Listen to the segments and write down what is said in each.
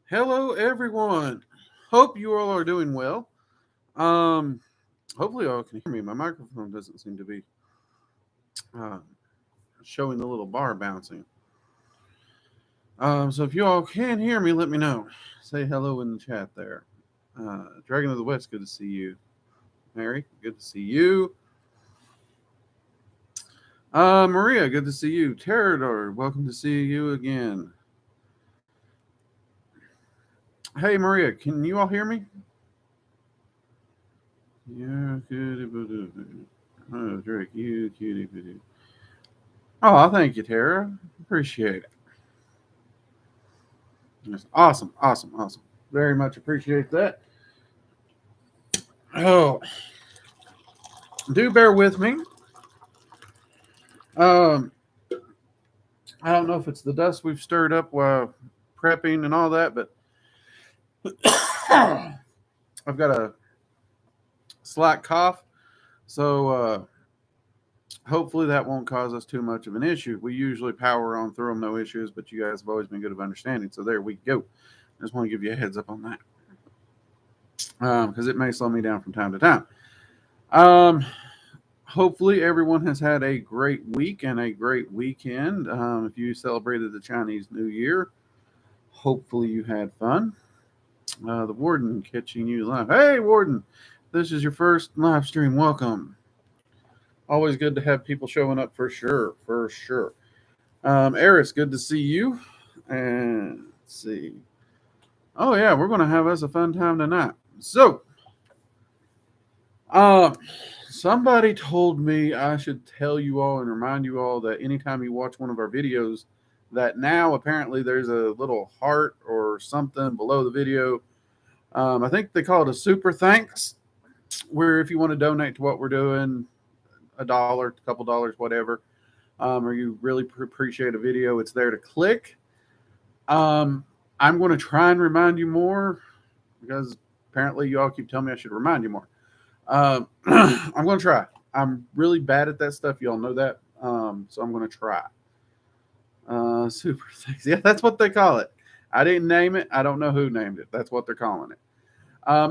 Hello, everyone. Hope you all are doing well. Um, Hopefully, you all can hear me. My microphone doesn't seem to be uh, showing the little bar bouncing. So if you all can hear me, let me know. Say hello in the chat there. Dragon of the West, good to see you. Mary, good to see you. Maria, good to see you. Terador, welcome to see you again. Hey, Maria, can you all hear me? Yeah, good. Oh, Drake, you cutie boo. Oh, thank you, Tara. Appreciate it. Yes, awesome. Very much appreciate that. Oh, do bear with me. Um, I don't know if it's the dust we've stirred up while prepping and all that, but I've got a slight cough, so hopefully that won't cause us too much of an issue. We usually power on through them, no issues, but you guys have always been good of understanding, so there we go. I just want to give you a heads up on that because it may slow me down from time to time. Um, Hopefully everyone has had a great week and a great weekend. If you celebrated the Chinese New Year, hopefully you had fun. The Warden catching you live. Hey, Warden, this is your first live stream. Welcome. Always good to have people showing up for sure. For sure. Eris, good to see you. And let's see. Oh, yeah, we're going to have us a fun time tonight. So, um, somebody told me I should tell you all and remind you all that anytime you watch one of our videos, that now apparently there's a little heart or something below the video. I think they call it a super thanks, where if you want to donate to what we're doing, $1, a couple dollars, whatever, or you really appreciate a video, it's there to click. I'm going to try and remind you more because apparently you all keep telling me I should remind you more. I'm going to try. I'm really bad at that stuff. Y'all know that. So I'm going to try. Super thanks. Yeah, that's what they call it. I didn't name it. I don't know who named it. That's what they're calling it.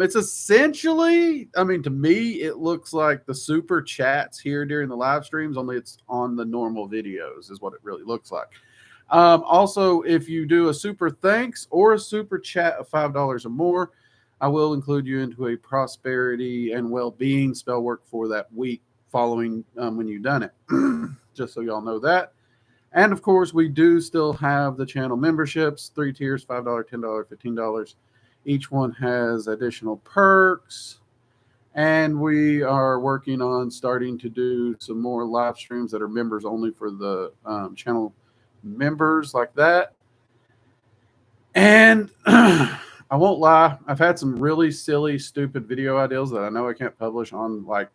It's essentially, I mean, to me, it looks like the super chats here during the live streams, only it's on the normal videos, is what it really looks like. Also, if you do a super thanks or a super chat of $5 or more, I will include you into a prosperity and well-being spell work for that week following when you've done it. Just so y'all know that. And of course, we do still have the channel memberships, 3 tiers, $5, $10, $15. Each one has additional perks. And we are working on starting to do some more live streams that are members only for the channel members like that. And I won't lie, I've had some really silly, stupid video ideas that I know I can't publish on like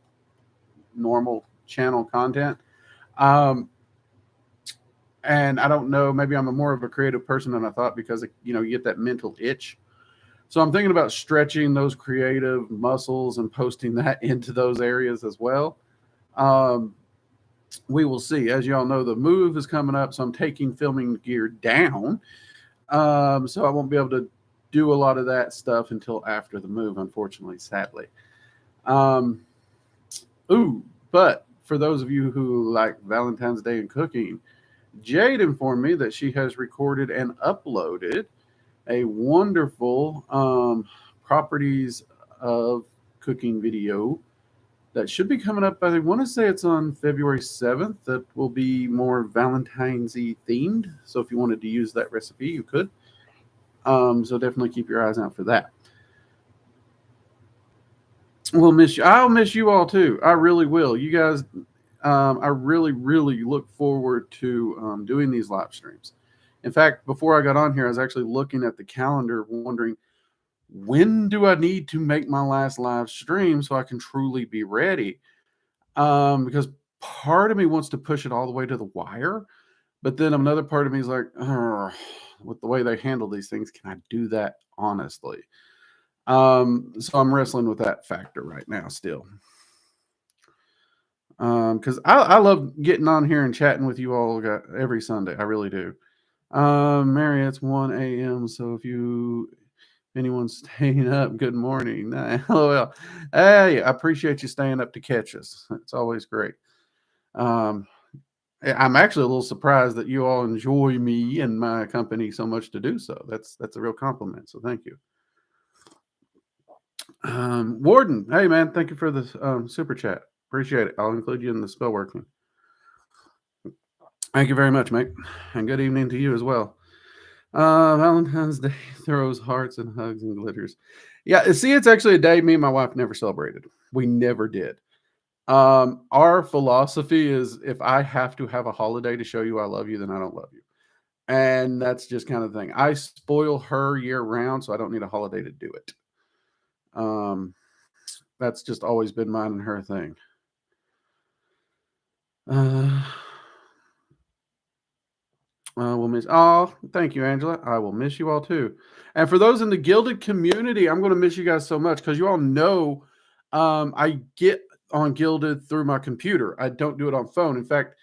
normal channel content. And I don't know, maybe I'm more of a creative person than I thought because, you get that mental itch. So I'm thinking about stretching those creative muscles and posting that into those areas as well. We will see. As you all know, the move is coming up, so I'm taking filming gear down. So I won't be able to do a lot of that stuff until after the move, unfortunately, sadly. But for those of you who like Valentine's Day and cooking, Jade informed me that she has recorded and uploaded a wonderful properties of cooking video that should be coming up. I want to say it's on February 7th. That will be more Valentine's-y themed. So if you wanted to use that recipe, you could. So definitely keep your eyes out for that. We'll miss you. I'll miss you all too. I really will. You guys, I really look forward to doing these live streams. In fact, before I got on here, I was actually looking at the calendar, wondering when do I need to make my last live stream so I can truly be ready? Because part of me wants to push it all the way to the wire, but then another part of me is like, with the way they handle these things, can I do that honestly? So I'm wrestling with that factor right now still. Because I love getting on here and chatting with you all every Sunday. I really do. Mary, it's 1 a.m. So if anyone's staying up, good morning. LOL. Hey, I appreciate you staying up to catch us. It's always great. I'm actually a little surprised that you all enjoy me and my company so much to do so. That's a real compliment. So thank you. Warden, hey man, thank you for the super chat. Appreciate it. I'll include you in the spell working. Thank you very much, mate. And good evening to you as well. Valentine's Day throws hearts and hugs and glitters. Yeah, see, it's actually a day me and my wife never celebrated. We never did. Our philosophy is if I have to have a holiday to show you I love you, then I don't love you. And that's just kind of the thing. I spoil her year round, so I don't need a holiday to do it. That's just always been mine and her thing. We'll miss. Oh, thank you, Angela. I will miss you all too. And for those in the Gilded community, I'm going to miss you guys so much because you all know I get on Gilded through my computer. I don't do it on phone. In fact,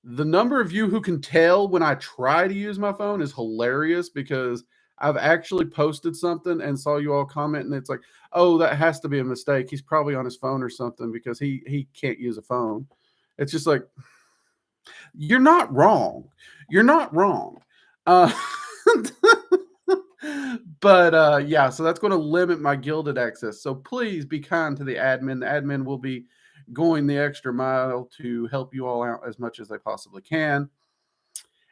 the number of you who can tell when I try to use my phone is hilarious because I've actually posted something and saw you all comment, and it's like, oh, that has to be a mistake. He's probably on his phone or something because he can't use a phone. It's just like, you're not wrong. You're not wrong. But yeah, so that's going to limit my Gilded access. So please be kind to the admin. The admin will be going the extra mile to help you all out as much as they possibly can.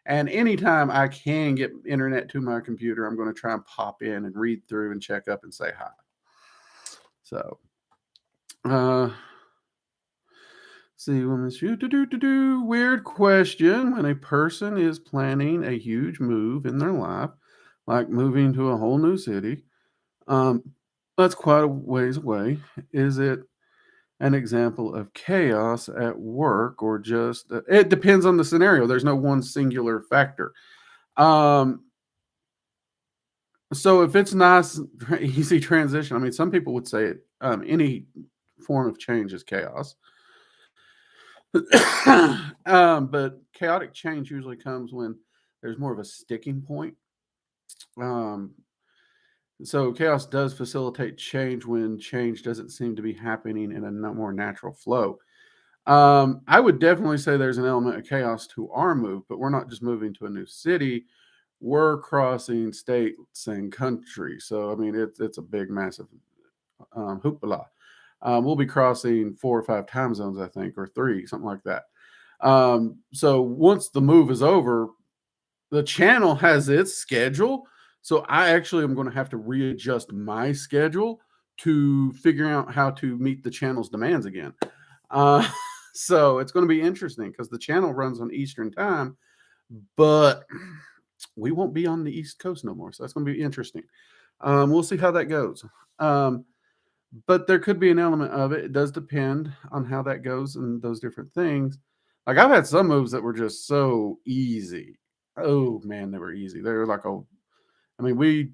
And anytime I can get internet to my computer, I'm going to try and pop in and read through and check up and say hi. So, see, weird question. When a person is planning a huge move in their life, like moving to a whole new city, that's quite a ways away. Is it an example of chaos at work or just it depends on the scenario? There's no one singular factor. So if it's nice, easy transition, I mean, some people would say it, any form of change is chaos. But chaotic change usually comes when there's more of a sticking point. So chaos does facilitate change when change doesn't seem to be happening in a more natural flow. I would definitely say there's an element of chaos to our move, but we're not just moving to a new city. We're crossing states and countries. So, I mean, it's a big, massive hoopla. We'll be crossing 4 or 5 time zones, I think, or 3, something like that. So once the move is over, the channel has its schedule. So I actually am going to have to readjust my schedule to figure out how to meet the channel's demands again. So it's going to be interesting because the channel runs on Eastern time, but we won't be on the East Coast no more. So that's going to be interesting. We'll see how that goes. But there could be an element of it. It does depend on how that goes and those different things. Like I've had some moves that were just so easy. Oh man, they were easy. They were like I mean, we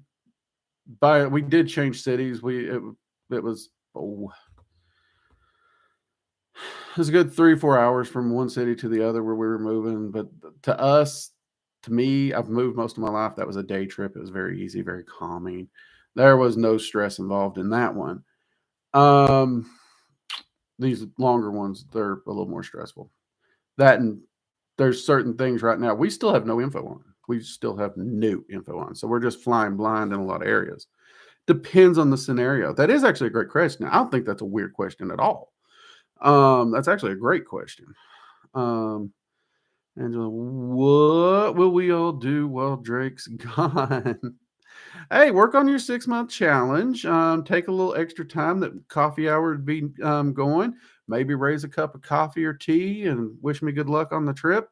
did change cities. It was it was a good 3-4 hours from one city to the other where we were moving. But to me, I've moved most of my life. That was a day trip. It was very easy, very calming. There was no stress involved in that one. These longer ones, they're a little more stressful. That and there's certain things right now we still have no info on. We still have no info on. So we're just flying blind in a lot of areas. Depends on the scenario. That is actually a great question. I don't think that's a weird question at all. That's actually a great question. Angela, what will we all do while Drake's gone? Hey, work on your 6-month challenge. Take a little extra time that coffee hour would be going. Maybe raise a cup of coffee or tea and wish me good luck on the trip.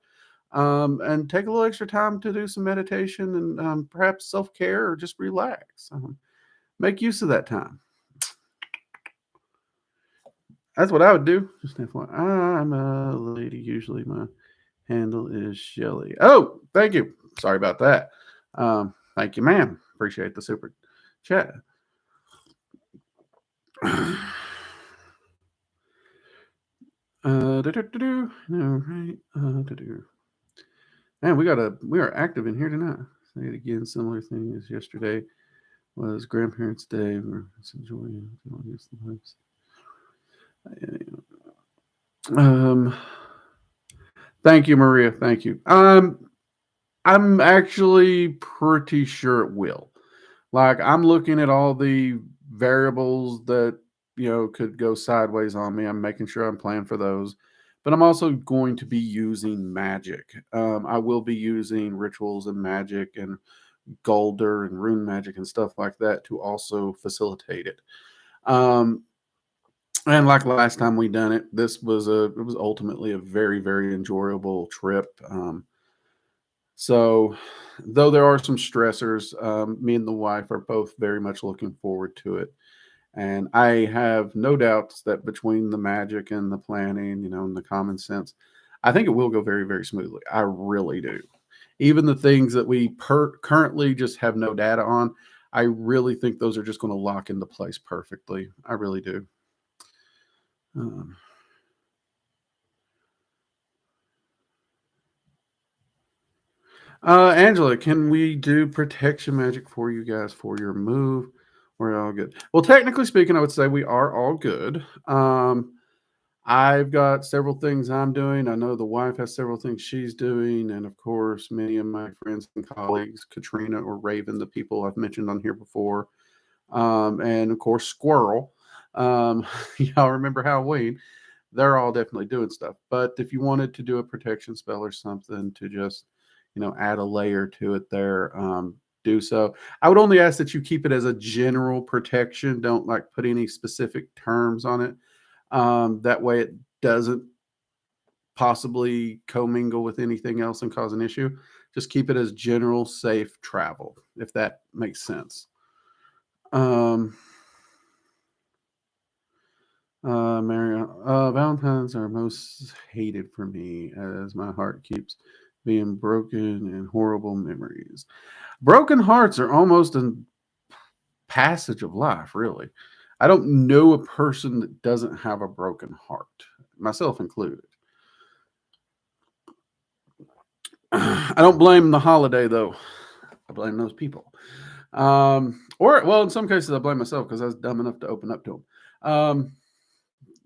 And take a little extra time to do some meditation and perhaps self-care or just relax. Make use of that time. That's what I would do. Just FYI, I'm a lady. Usually my handle is Shelly. Oh, thank you. Sorry about that. Thank you, ma'am. Appreciate the super chat. All right. Man, we are active in here tonight. Say it again. Similar thing as yesterday was Grandparents' Day. We're enjoying the lives. Um, thank you, Maria. Thank you. I'm actually pretty sure it will. Like, I'm looking at all the variables that could go sideways on me. I'm making sure I'm planning for those. But I'm also going to be using Magick. I will be using rituals and magic and Golder and rune magic and stuff like that to also facilitate it. Um, and like last time we done it, it was ultimately a very, very enjoyable trip. So, though there are some stressors, me and the wife are both very much looking forward to it. And I have no doubts that between the magic and the planning, and the common sense, I think it will go very, very smoothly. I really do. Even the things that we currently just have no data on, I really think those are just going to lock into place perfectly. I really do. Um, Angela, can we do protection magic for you guys for your move? We're all good. Well, technically speaking, I would say we are all good. I've got several things I'm doing. I know the wife has several things she's doing. And of course, many of my friends and colleagues, Katrina or Raven, the people I've mentioned on here before. And of course, Squirrel. Y'all remember Halloween? They're all definitely doing stuff. But if you wanted to do a protection spell or something to just, add a layer to it there, do so. I would only ask that you keep it as a general protection. Don't like put any specific terms on it. That way it doesn't possibly commingle with anything else and cause an issue. Just keep it as general safe travel, if that makes sense. Um, Valentine's are most hated for me as my heart keeps being broken and horrible memories. Broken hearts are almost a passage of life, really. I don't know a person that doesn't have a broken heart, myself included. I don't blame the holiday, though. I blame those people. Or, well, in some cases, I blame myself because I was dumb enough to open up to them.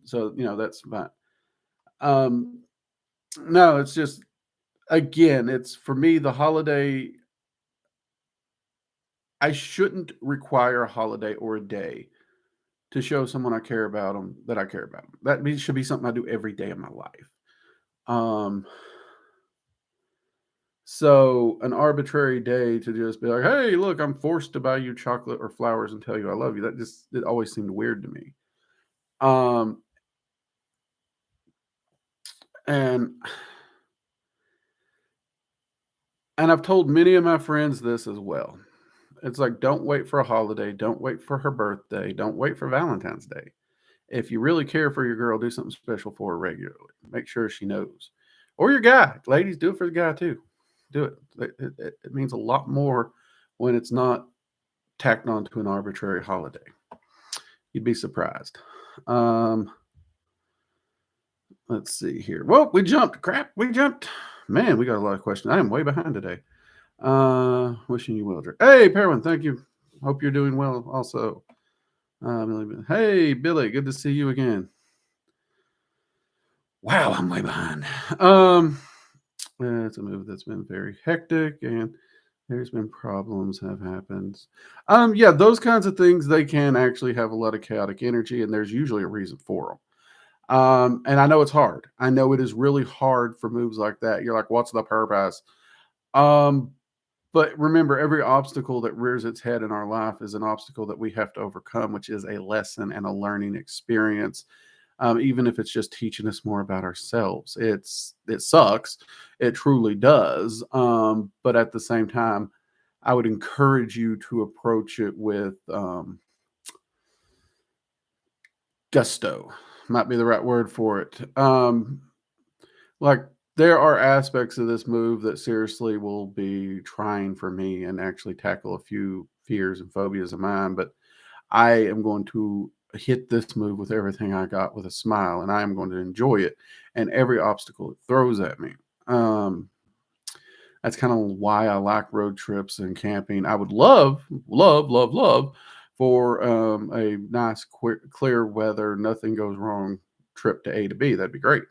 So, that's fine. Um, no, it's just, again, it's for me, the holiday, I shouldn't require a holiday or a day to show someone I care about them that I care about them. Should be something I do every day of my life. Um, so an arbitrary day to just be like, hey, look, I'm forced to buy you chocolate or flowers and tell you I love you. It always seemed weird to me. Um, and I've told many of my friends this as well. It's like, don't wait for a holiday. Don't wait for her birthday. Don't wait for Valentine's Day. If you really care for your girl, do something special for her regularly. Make sure she knows. Or your guy. Ladies, do it for the guy too. Do it. It means a lot more when it's not tacked onto an arbitrary holiday. You'd be surprised. Let's see here. Well, we jumped. Crap, we jumped. Man, we got a lot of questions. I am way behind today. Wishing you well, Drake. Hey, Perwin, thank you. Hope you're doing well also. Hey, Billy, good to see you again. Wow, I'm way behind. It's a move that's been very hectic and there's been problems have happened. Yeah, those kinds of things, they can actually have a lot of chaotic energy and there's usually a reason for them. And I know it's hard. I know it is really hard for moves like that. You're like, what's the purpose? Um, but remember, every obstacle that rears its head in our life is an obstacle that we have to overcome, which is a lesson and a learning experience. Even if it's just teaching us more about ourselves, it sucks. It truly does. But at the same time, I would encourage you to approach it with gusto. Might be the right word for it. Like there are aspects of this move that seriously will be trying for me and actually tackle a few fears and phobias of mine, but I am going to hit this move with everything I got with a smile and I am going to enjoy it and every obstacle it throws at me. That's kind of why I like road trips and camping. I would love, love, love, love for a nice, clear weather, nothing goes wrong trip to A to B. That'd be great.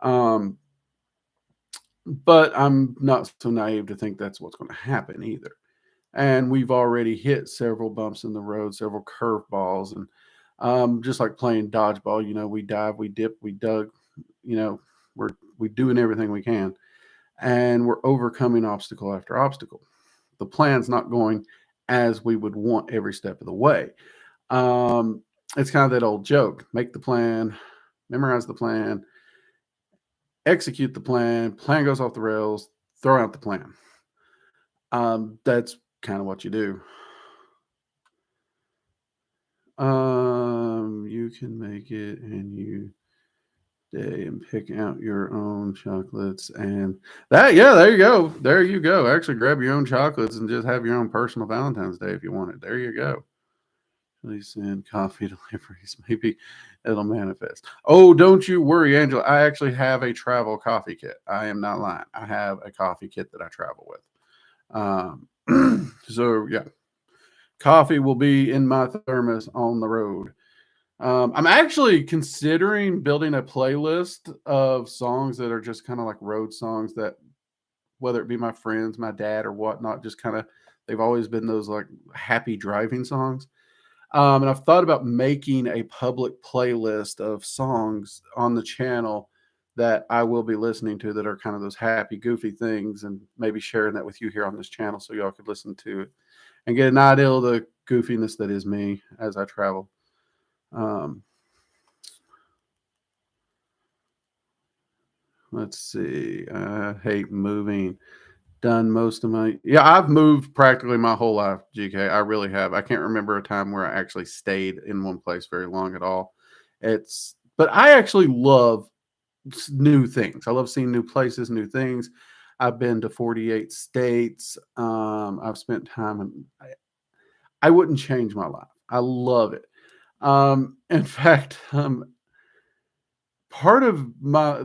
Um, but I'm not so naive to think that's what's going to happen either. And we've already hit several bumps in the road, several curveballs, and just like playing dodgeball, we dive, we dip, we dug, you know, we're doing everything we can, and we're overcoming obstacle after obstacle. The plan's not going as we would want every step of the way. Um, it's kind of that old joke: make the plan, memorize the plan, execute the plan. Plan goes off the rails, throw out the plan. That's kind of what you do. You can make it and you day and pick out your own chocolates and that, yeah, there you go. There you go. Actually grab your own chocolates and just have your own personal Valentine's Day if you want it. There you go. Please send coffee deliveries. Maybe it'll manifest. Oh, don't you worry, Angela. I actually have a travel coffee kit. I am not lying. I have a coffee kit that I travel with. So yeah, coffee will be in my thermos on the road. I'm actually considering building a playlist of songs that are just kind of like road songs that, whether it be my friends, my dad, or whatnot, just kind of, they've always been those like happy driving songs. And I've thought about making a public playlist of songs on the channel that I will be listening to that are kind of those happy, goofy things, and maybe sharing that with you here on this channel so y'all could listen to it and get an idea of the goofiness that is me as I travel. Let's see. I hate moving. Done most of my, yeah, I've moved practically my whole life, GK. I really have. I can't remember a time where I actually stayed in one place very long at all. But I actually love new things. I love seeing new places, new things. I've been to 48 states. I've spent time and I wouldn't change my life. I love it. In fact, part of my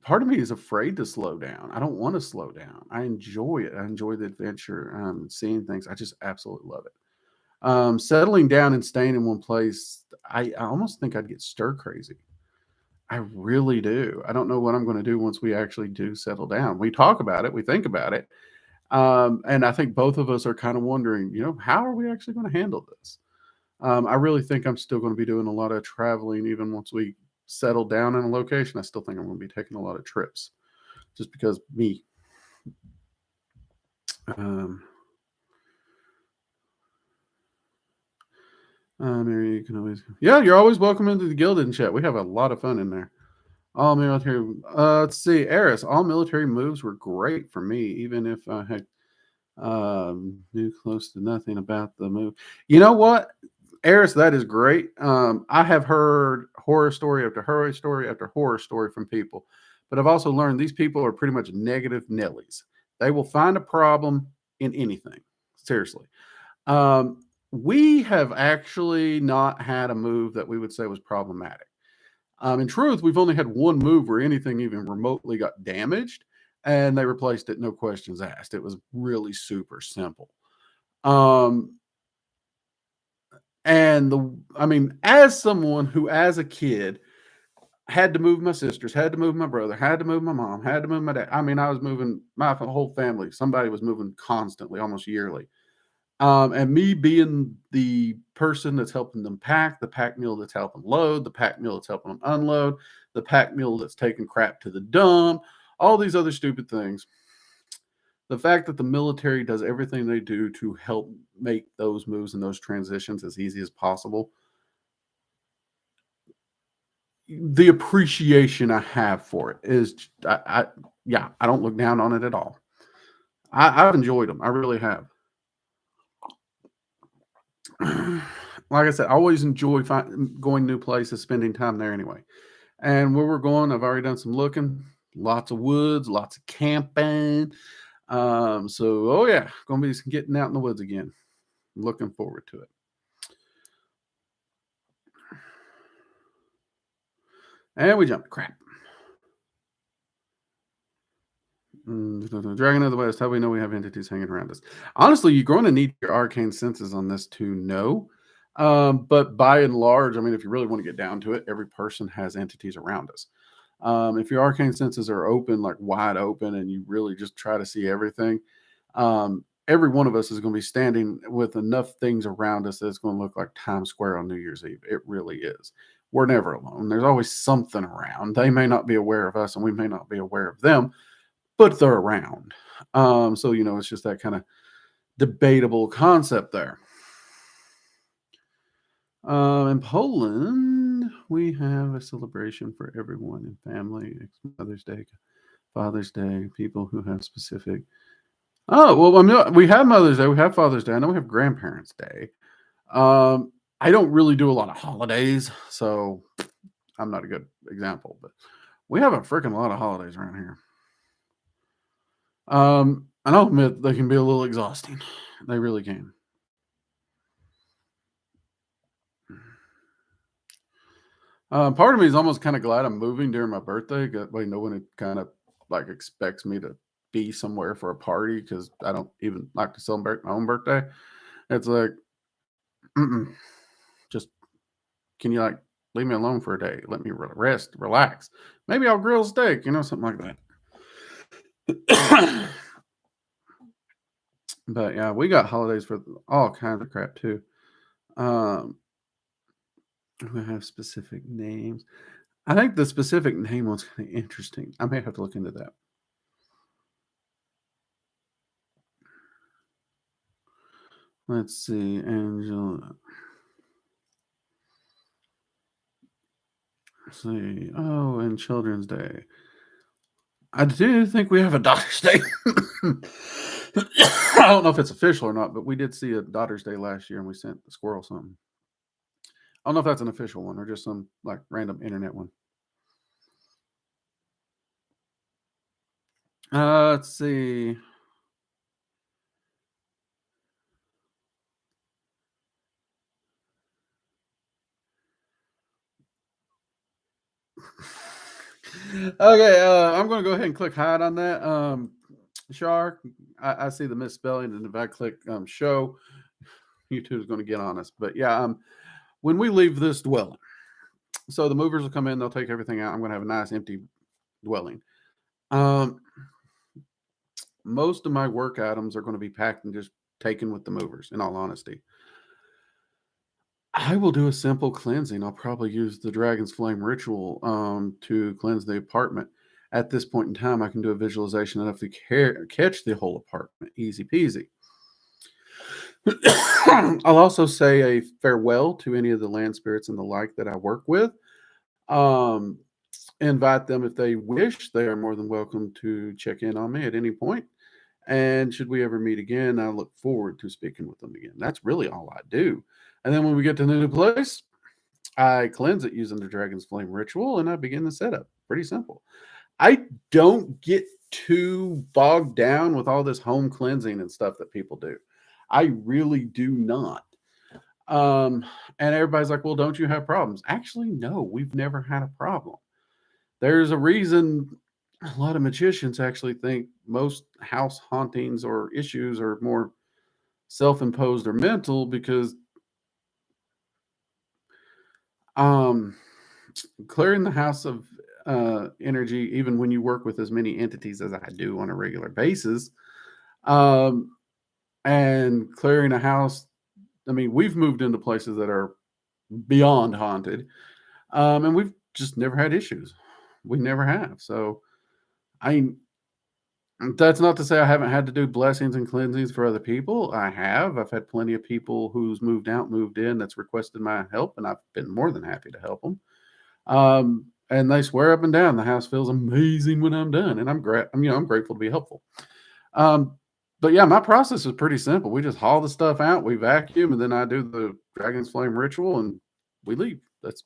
part of me is afraid to slow down. I don't want to slow down. I enjoy it. I enjoy the adventure, seeing things. I just absolutely love it. Settling down and staying in one place, I almost think I'd get stir crazy. I really do. I don't know what I'm going to do once we actually do settle down. We talk about it, we think about it. And I think both of us are kind of wondering, how are we actually going to handle this? I really think I'm still going to be doing a lot of traveling even once we settle down in a location. I still think I'm going to be taking a lot of trips just because me. Mary, you can always, yeah, you're always welcome into the Gilded chat. We have a lot of fun in there. All military, let's see, Eris, all military moves were great for me, even if I had knew close to nothing about the move. You know what, Eris, that is great. I have heard horror story after horror story after horror story from people, but I've also learned these people are pretty much negative Nellies. They will find a problem in anything. Seriously. We have actually not had a move that we would say was problematic. In truth, we've only had one move where anything even remotely got damaged, and they replaced it, no questions asked. It was really super simple. As someone who, as a kid, had to move my sisters, had to move my brother, had to move my mom, had to move my dad. I was moving my whole family. Somebody was moving constantly, almost yearly. And me being the person that's helping them pack, the pack mule that's helping load, the pack mule that's helping them unload, the pack mule that's taking crap to the dump, all these other stupid things. The fact that the military does everything they do to help make those moves and those transitions as easy as possible, the appreciation I have for it is, I don't look down on it at all. I've enjoyed them. I really have. Like I said, I always enjoy going new places, spending time there anyway. And where we're going, I've already done some looking, lots of woods, lots of camping. Oh yeah, gonna be getting out in the woods again. Looking forward to it. And we jumped. Crap. Dragon of the West, how do we know we have entities hanging around us? Honestly, you're going to need your arcane senses on this to know. But by and large, I mean, if you really want to get down to it, every person has entities around us. If your arcane senses are open, like wide open, and you really just try to see everything, every one of us is going to be standing with enough things around us that it's going to look like Times Square on New Year's Eve. It really is. We're never alone. There's always something around. They may not be aware of us, and we may not be aware of them, but they're around. So, it's just that kind of debatable concept there. In Poland, we have a celebration for everyone in family. It's Mother's Day, Father's Day, people who have specific. Oh, well, I mean, we have Mother's Day, we have Father's Day. I know we have Grandparents' Day. I don't really do a lot of holidays, so I'm not a good example, but we have a freaking lot of holidays around here. And I'll admit they can be a little exhausting. They really can. Part of me is almost kind of glad I'm moving during my birthday. That way, no one kind of like expects me to be somewhere for a party because I don't even like to celebrate my own birthday. It's like, just can you like leave me alone for a day? Let me rest, relax. Maybe I'll grill a steak, something like that. But yeah, we got holidays for all kinds of crap too. We have specific names. I think the specific name was kind of interesting. I may have to look into that. Let's see, Angela. Let's see. Oh, and Children's Day. I do think we have a Daughter's Day. I don't know if it's official or not, but we did see a Daughter's Day last year and we sent the squirrel something. I don't know if that's an official one or just some like random internet one. Let's see. Okay, I'm going to go ahead and click hide on that. Shark, I see the misspelling, and if I click show, YouTube is going to get on us. But yeah, when we leave this dwelling, so the movers will come in, they'll take everything out. I'm going to have a nice empty dwelling. Most of my work items are going to be packed and just taken with the movers, in all honesty. I will do a simple cleansing. I'll probably use the Dragon's Flame ritual to cleanse the apartment. At this point in time, I can do a visualization enough to catch the whole apartment. Easy peasy. I'll also say a farewell to any of the land spirits and the like that I work with. Invite them if they wish. They are more than welcome to check in on me at any point. And should we ever meet again, I look forward to speaking with them again. That's really all I do. And then when we get to the new place, I cleanse it using the Dragon's Flame ritual and I begin the setup. Pretty simple. I don't get too bogged down with all this home cleansing and stuff that people do. I really do not. And everybody's like, well, don't you have problems? Actually, no, we've never had a problem. There's a reason a lot of magicians actually think most house hauntings or issues are more self-imposed or mental because clearing the house of energy, even when you work with as many entities as I do on a regular basis, and clearing a house, I mean, we've moved into places that are beyond haunted, and we've just never had issues. We never have. So that's not to say I haven't had to do blessings and cleansings for other people. I have. I've had plenty of people who's moved out, moved in, that's requested my help, and I've been more than happy to help them. And they swear up and down the house feels amazing when I'm done, and I'm grateful to be helpful. But yeah, my process is pretty simple. We just haul the stuff out, we vacuum, and then I do the Dragon's Flame ritual, and we leave. That's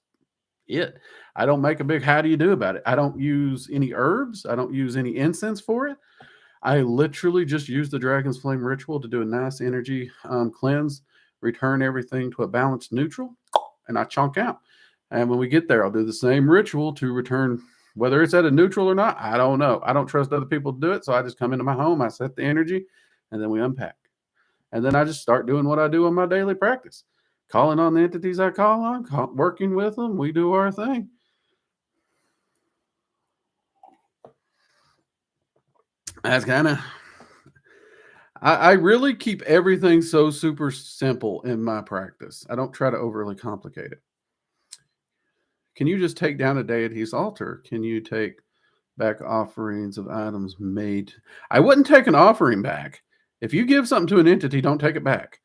it. I don't make a big how do you do about it. I don't use any herbs. I don't use any incense for it. I literally just use the Dragon's Flame ritual to do a nice energy cleanse, return everything to a balanced neutral, and I chunk out. And when we get there, I'll do the same ritual to return Whether it's at a neutral or not, I don't know. I don't trust other people to do it. So I just come into my home, I set the energy, and then we unpack. And then I just start doing what I do in my daily practice, calling on the entities I call on, working with them. We do our thing. That's kind of, I really keep everything so super simple in my practice. I don't try to overly complicate it. Can you just take down a deity's altar? Can you take back offerings of items made? I wouldn't take an offering back. If you give something to an entity, don't take it back.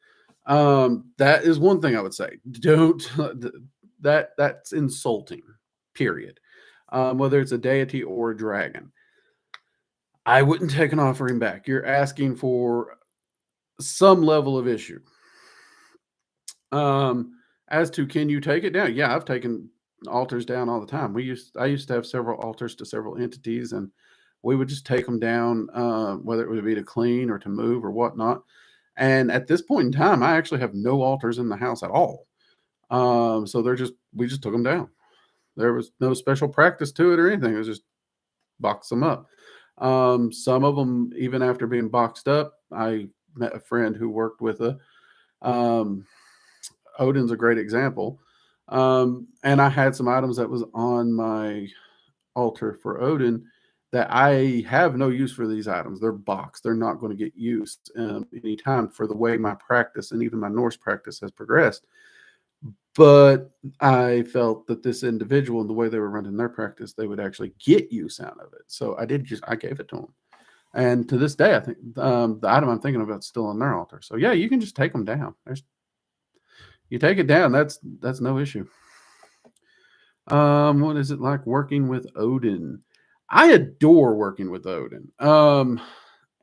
That is one thing I would say. Don't, that's insulting, period. Whether it's a deity or a dragon. I wouldn't take an offering back. You're asking for some level of issue. As to can you take it down? Yeah, I've taken altars down all the time. I used to have several altars to several entities, and we would just take them down, whether it would be to clean or to move or whatnot. And at this point in time, I actually have no altars in the house at all. So we just took them down. There was no special practice to it or anything. It was just box them up. Some of them, even after being boxed up, I met a friend who worked with Odin's a great example. And I had some items that was on my altar for Odin that I have no use for these items. They're boxed. They're not going to get used anytime for the way my practice and even my Norse practice has progressed. But I felt that this individual and the way they were running their practice, they would actually get use out of it. So I gave it to them. And to this day, I think the item I'm thinking about is still on their altar. So yeah, you can just take them down. You take it down. That's no issue. What is it like working with Odin? I adore working with Odin.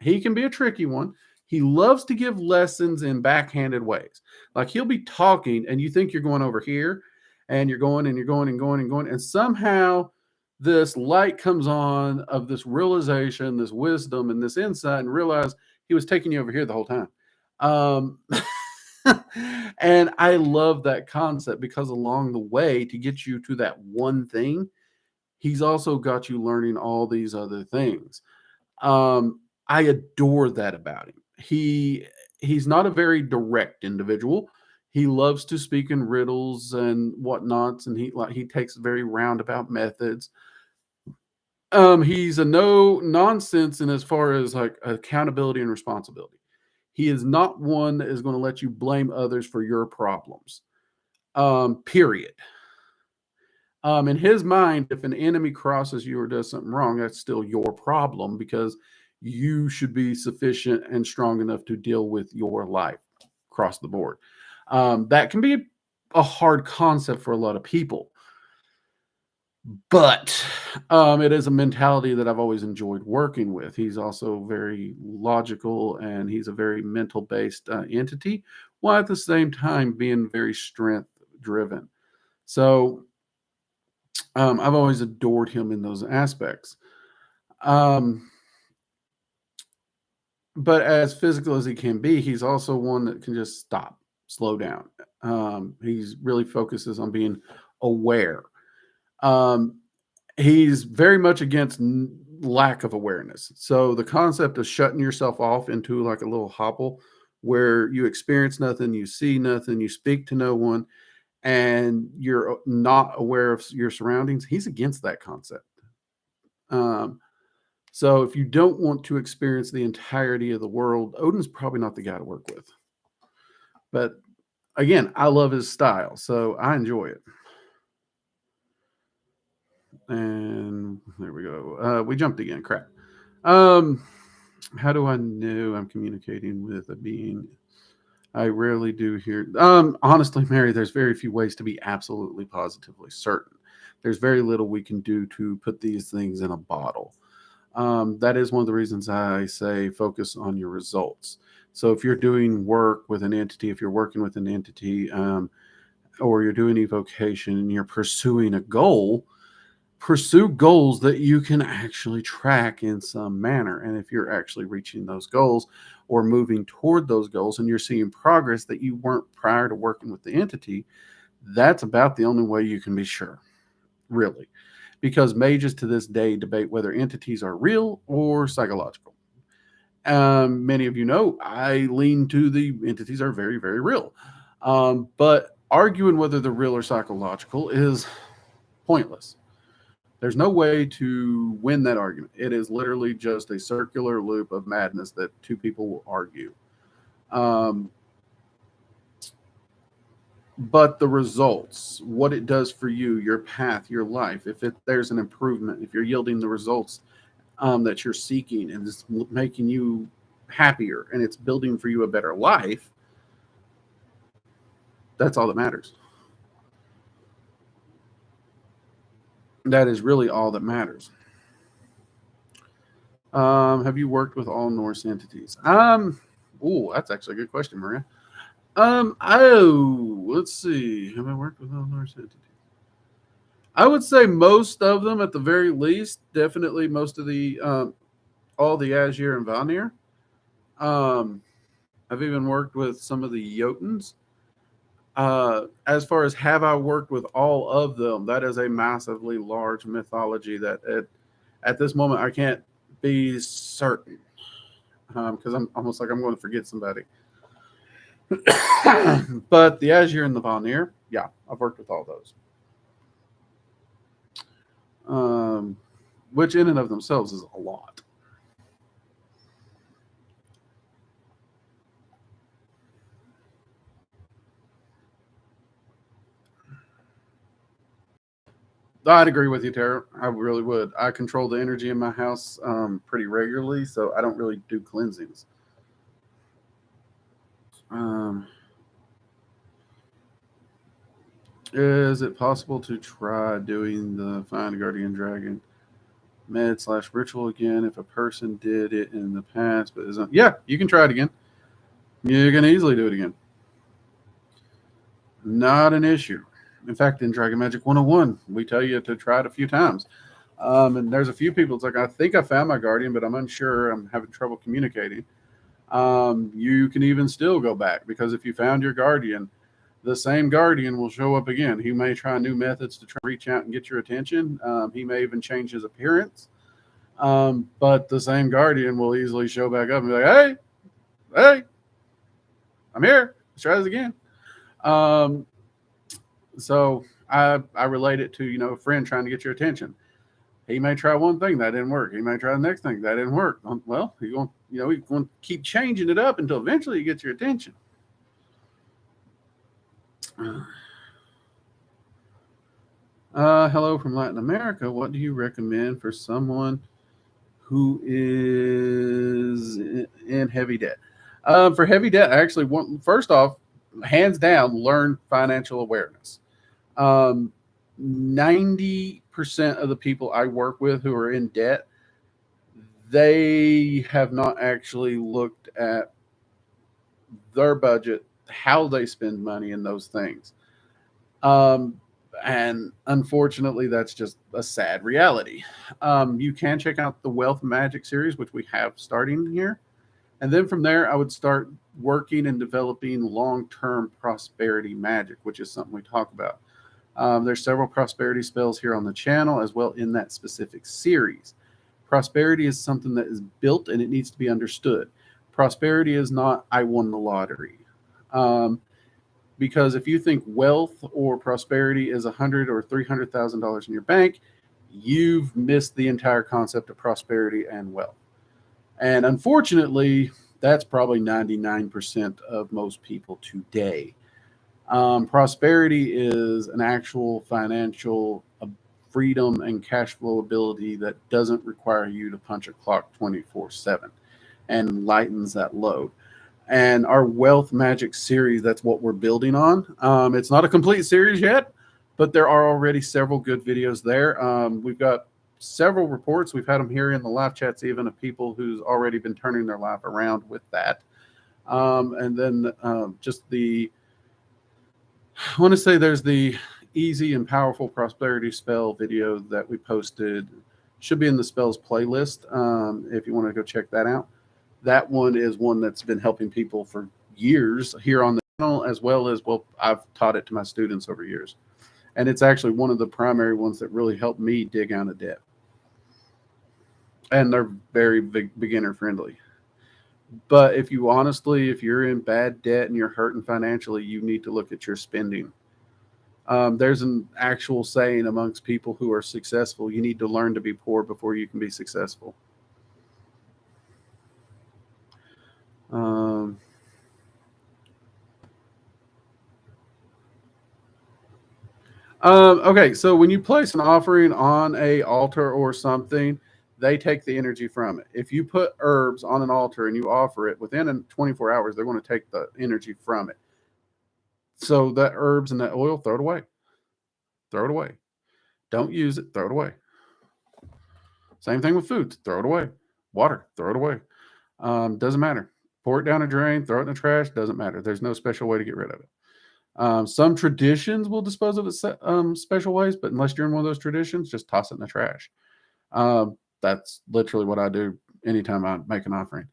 He can be a tricky one. He loves to give lessons in backhanded ways. Like he'll be talking and you think you're going over here and you're going and you're going and going and going. And somehow this light comes on of this realization, this wisdom, and this insight, and realize he was taking you over here the whole time. And I love that concept because along the way to get you to that one thing, he's also got you learning all these other things. I adore that about him. He's not a very direct individual. He loves to speak in riddles and whatnots, and he takes very roundabout methods. He's a no nonsense in as far as like accountability and responsibility. He is not one that is going to let you blame others for your problems. Period. In his mind, if an enemy crosses you or does something wrong, that's still your problem because you should be sufficient and strong enough to deal with your life across the board. That can be a hard concept for a lot of people. But it is a mentality that I've always enjoyed working with. He's also very logical and he's a very mental-based entity, while at the same time being very strength-driven. So I've always adored him in those aspects. But as physical as he can be, he's also one that can just stop, slow down. He's really focuses on being aware. He's very much against lack of awareness. So the concept of shutting yourself off into like a little hopple where you experience nothing, you see nothing, you speak to no one, and you're not aware of your surroundings, he's against that concept. So if you don't want to experience the entirety of the world, Odin's probably not the guy to work with. But again, I love his style, so I enjoy it. And there we go. We jumped again. Crap. How do I know I'm communicating with a being? I rarely do hear. Honestly, Mary, there's very few ways to be absolutely positively certain. There's very little we can do to put these things in a bottle. That is one of the reasons I say focus on your results. So if you're doing work with an entity, if you're working with an entity, or you're doing evocation and you're pursuing a goal, pursue goals that you can actually track in some manner. And if you're actually reaching those goals or moving toward those goals and you're seeing progress that you weren't prior to working with the entity, that's about the only way you can be sure, really. because mages to this day debate whether entities are real or psychological. Many of you know I lean to the entities are very, very real. But arguing whether they're real or psychological is pointless. There's no way to win that argument. It is literally just a circular loop of madness that two people will argue. But the results, what it does for you, your path, your life, if there's an improvement, if you're yielding the results that you're seeking and it's making you happier and it's building for you a better life, that's all that matters. That is really all that matters. Have you worked with all Norse entities? That's actually a good question, Maria. Let's see. Have I worked with all Norse entities? I would say most of them, at the very least. Definitely most of the all the Azir and Vanir. I've even worked with some of the Jotuns. As far as have I worked with all of them, that is a massively large mythology that at this moment I can't be certain because I'm almost like I'm going to forget somebody. But the Azir and the Vanir, yeah, I've worked with all those. Which in and of themselves is a lot. I'd agree with you, Tara. I really would. I control the energy in my house pretty regularly, so I don't really do cleansings. Is it possible to try doing the Find Guardian Dragon med/ritual again if a person did it in the past but isn't? Yeah, you can try it again. You can easily do it again. Not an issue. In fact, in Dragon Magic 101, we tell you to try it a few times. And there's a few people, it's like, I think I found my guardian, but I'm unsure. I'm having trouble communicating. You can even still go back because if you found your guardian, the same guardian will show up again. He may try new methods to try to reach out and get your attention. He may even change his appearance. But the same guardian will easily show back up and be like, hey, I'm here. Let's try this again. So I relate it to, a friend trying to get your attention. He may try one thing that didn't work. He may try the next thing that didn't work. Well, he's going to keep changing it up until eventually he gets your attention. Hello from Latin America. What do you recommend for someone who is in heavy debt? For heavy debt, I actually want, first off, hands down, learn financial awareness. 90% of the people I work with who are in debt, they have not actually looked at their budget, how they spend money, and those things. And unfortunately, that's just a sad reality. You can check out the Wealth Magic series, which we have starting here. And then from there, I would start working and developing long-term prosperity magic, which is something we talk about. There's several prosperity spells here on the channel as well in that specific series. Prosperity is something that is built and it needs to be understood. Prosperity is not, I won the lottery. Because if you think wealth or prosperity is $100,000 or $300,000 in your bank, you've missed the entire concept of prosperity and wealth. And unfortunately, that's probably 99% of most people today. Prosperity is an actual financial freedom and cash flow ability that doesn't require you to punch a clock 24/7 and lightens that load. And our Wealth Magic series, that's what we're building on. It's not a complete series yet, but there are already several good videos there. We've got several reports. We've had them here in the live chats, even of people who's already been turning their life around with that. And then just I want to say there's the easy and powerful prosperity spell video that we posted. Should be in the spells playlist if you want to go check that out. That one is one that's been helping people for years here on the channel, as well as, well, I've taught it to my students over years. And it's actually one of the primary ones that really helped me dig out of debt. And they're very beginner friendly. But if you honestly, if you're in bad debt and you're hurting financially, you need to look at your spending. There's an actual saying amongst people who are successful: you need to learn to be poor before you can be successful. Um, okay, so when you place an offering on a altar or something, they take the energy from it. If you put herbs on an altar and you offer it, within 24 hours, they're going to take the energy from it. So that herbs and that oil, throw it away. Throw it away. Don't use it. Throw it away. Same thing with foods. Throw it away. Water. Throw it away. Doesn't matter. Pour it down a drain. Throw it in the trash. Doesn't matter. There's no special way to get rid of it. Some traditions will dispose of it special ways, but unless you're in one of those traditions, just toss it in the trash. That's literally what I do anytime I make an offering.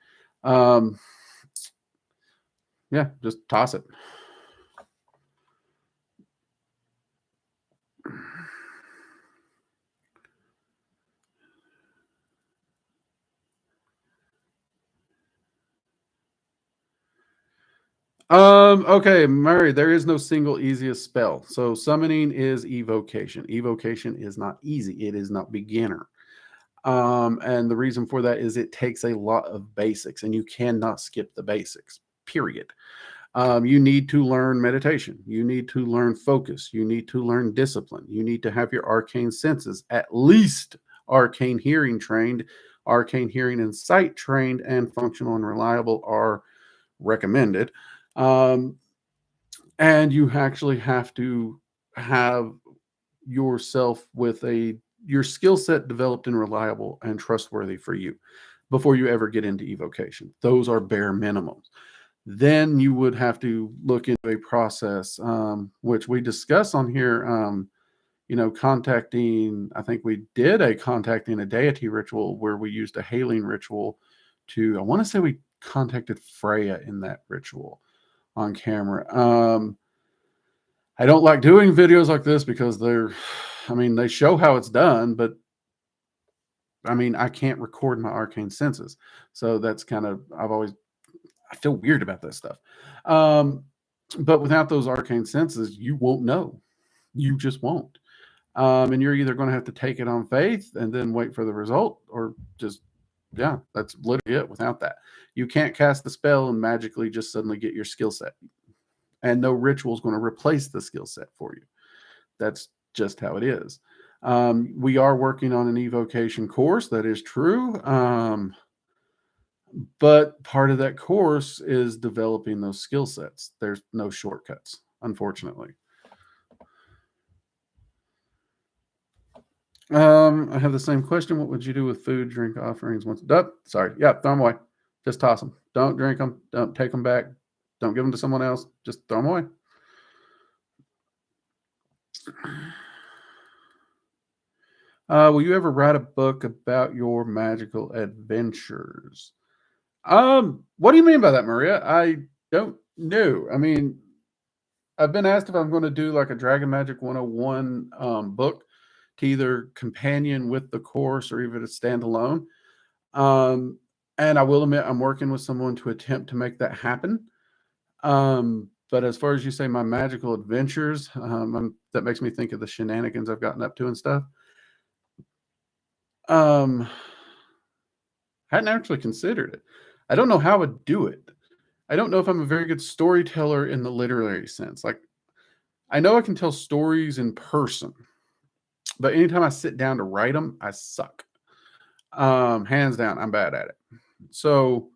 Yeah, just toss it. Okay, Murray, there is no single easiest spell. So summoning is evocation. Evocation is not easy. It is not beginner. And the reason for that is it takes a lot of basics, and you cannot skip the basics, period. You need to learn meditation. You need to learn focus. You need to learn discipline. You need to have your arcane senses, at least arcane hearing trained. Arcane hearing and sight trained and functional and reliable are recommended. And you actually have to have yourself with your skill set developed and reliable and trustworthy for you before you ever get into evocation. Those are bare minimums. Then you would have to look into a process, which we discuss on here. Contacting, I think we did a contacting a deity ritual where we used a hailing ritual I want to say we contacted Freya in that ritual on camera. I don't like doing videos like this because they show how it's done, but I can't record my arcane senses. So that's I feel weird about that stuff. But without those arcane senses, you won't know. You just won't. And you're either going to have to take it on faith and then wait for the result, or just, yeah, that's literally it. Without that, you can't cast the spell and magically just suddenly get your skill set. And no ritual is going to replace the skill set for you. That's just how it is. We are working on an evocation course. That is true. But part of that course is developing those skill sets. There's no shortcuts, unfortunately. I have the same question. What would you do with food, drink offerings once? Sorry. Yeah, throw them away. Just toss them. Don't drink them. Don't take them back. Don't give them to someone else. Just throw them away. Will you ever write a book about your magical adventures? What do you mean by that, Maria? I don't know. I've been asked if I'm going to do like a Dragon Magic 101 book to either companion with the course or even a standalone. And I will admit I'm working with someone to attempt to make that happen. But as far as you say, my magical adventures, that makes me think of the shenanigans I've gotten up to and stuff. Hadn't actually considered it. I don't know how I would do it. I don't know if I'm a very good storyteller in the literary sense. Like, I know I can tell stories in person, but anytime I sit down to write them, I suck. Hands down, I'm bad at it. So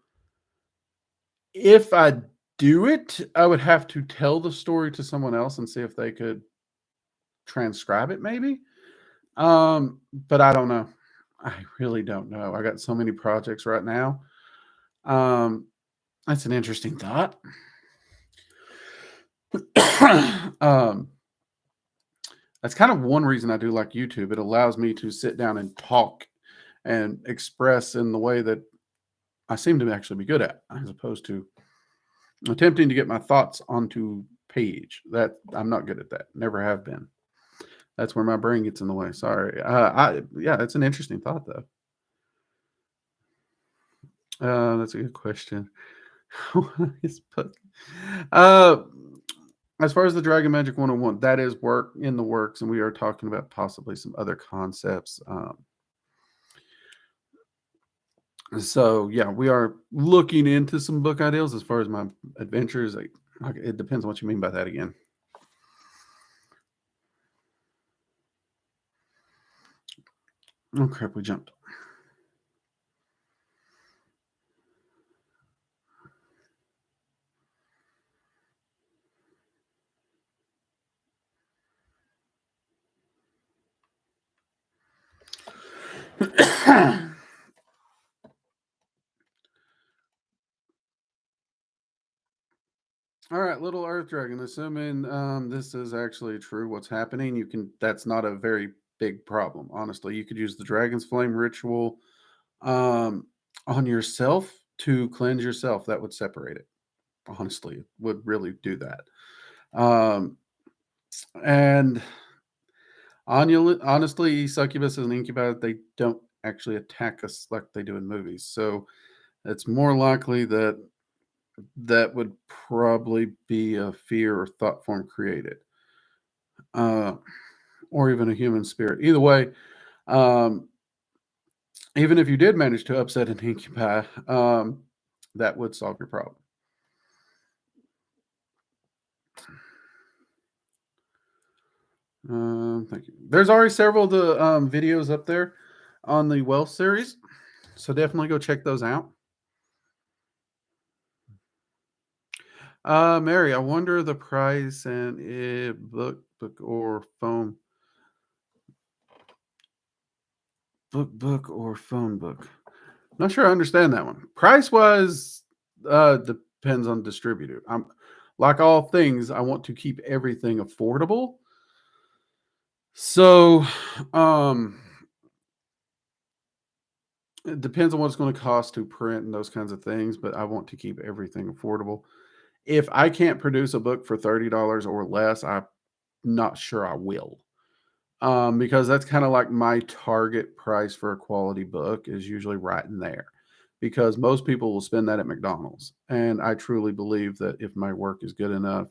if I do it, I would have to tell the story to someone else and see if they could transcribe it, maybe. But I don't know. I really don't know. I got so many projects right now. That's an interesting thought. That's kind of one reason I do like YouTube. It allows me to sit down and talk and express in the way that I seem to actually be good at, as opposed to attempting to get my thoughts onto page. That I'm not good at that. Never have been. That's where my brain gets in the way. Sorry. Yeah, it's an interesting thought though. That's a good question. It's put- uh, as far as the Dragon Magic 101, that is work in the works, and we are talking about possibly some other concepts. So yeah, we are looking into some book ideas as far as my adventures. Like, it depends on what you mean by that again. Oh crap, we jumped. All right, little Earth Dragon. Assuming this is actually true, what's happening, you can. That's not a very big problem, honestly. You could use the Dragon's Flame ritual um, on yourself to cleanse yourself. That would separate it. Honestly, it would really do that. Um, and honestly, succubus and incubus, they don't actually attack us like they do in movies. So it's more likely that that would probably be a fear or thought form created, uh, or even a human spirit. Either way, um, even if you did manage to upset an incubi, that would solve your problem. Thank you. There's already several of the videos up there on the Wealth series, so definitely go check those out. Mary, I wonder the price and book or phone or phone book. Not sure I understand that one. Price wise, depends on distributor. I'm like all things, I want to keep everything affordable. So, um, it depends on what it's going to cost to print and those kinds of things, but I want to keep everything affordable. If I can't produce a book for $30 or less, I'm not sure I will. Because that's kind of like my target price for a quality book is usually right in there. Because most people will spend that at McDonald's. And I truly believe that if my work is good enough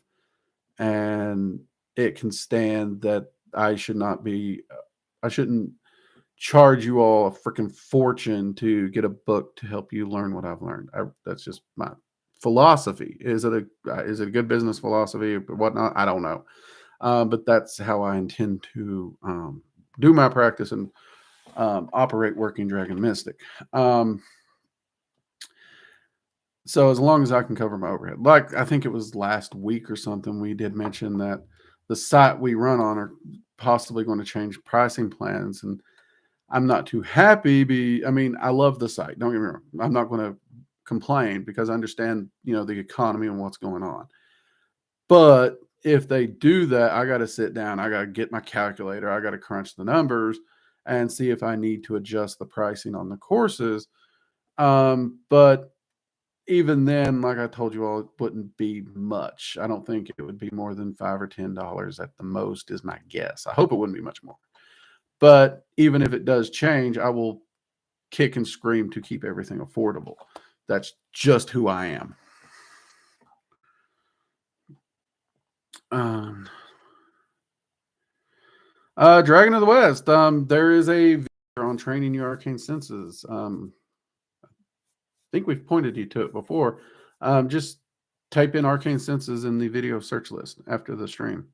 and it can stand that I shouldn't charge you all a freaking fortune to get a book to help you learn what I've learned. That's just my philosophy. Is it a good business philosophy or whatnot? I don't know, but that's how I intend to do my practice and operate Working Dragon Mystic. So as long as I can cover my overhead, like I think it was last week or something, we did mention that the site we run on are possibly going to change pricing plans, and I'm not too happy. I mean, I love the site. Don't get me wrong. I'm not going to complain because I understand, the economy and what's going on. But if they do that, I got to sit down. I got to get my calculator. I got to crunch the numbers and see if I need to adjust the pricing on the courses. But even then, like I told you all, it wouldn't be much. I don't think it would be more than $5 or $10 at the most, is my guess. I hope it wouldn't be much more. But even if it does change, I will kick and scream to keep everything affordable. That's just who I am. Um, Dragon of the West. There is a video on training your arcane senses. I think we've pointed you to it before. Just type in arcane senses in the video search list after the stream.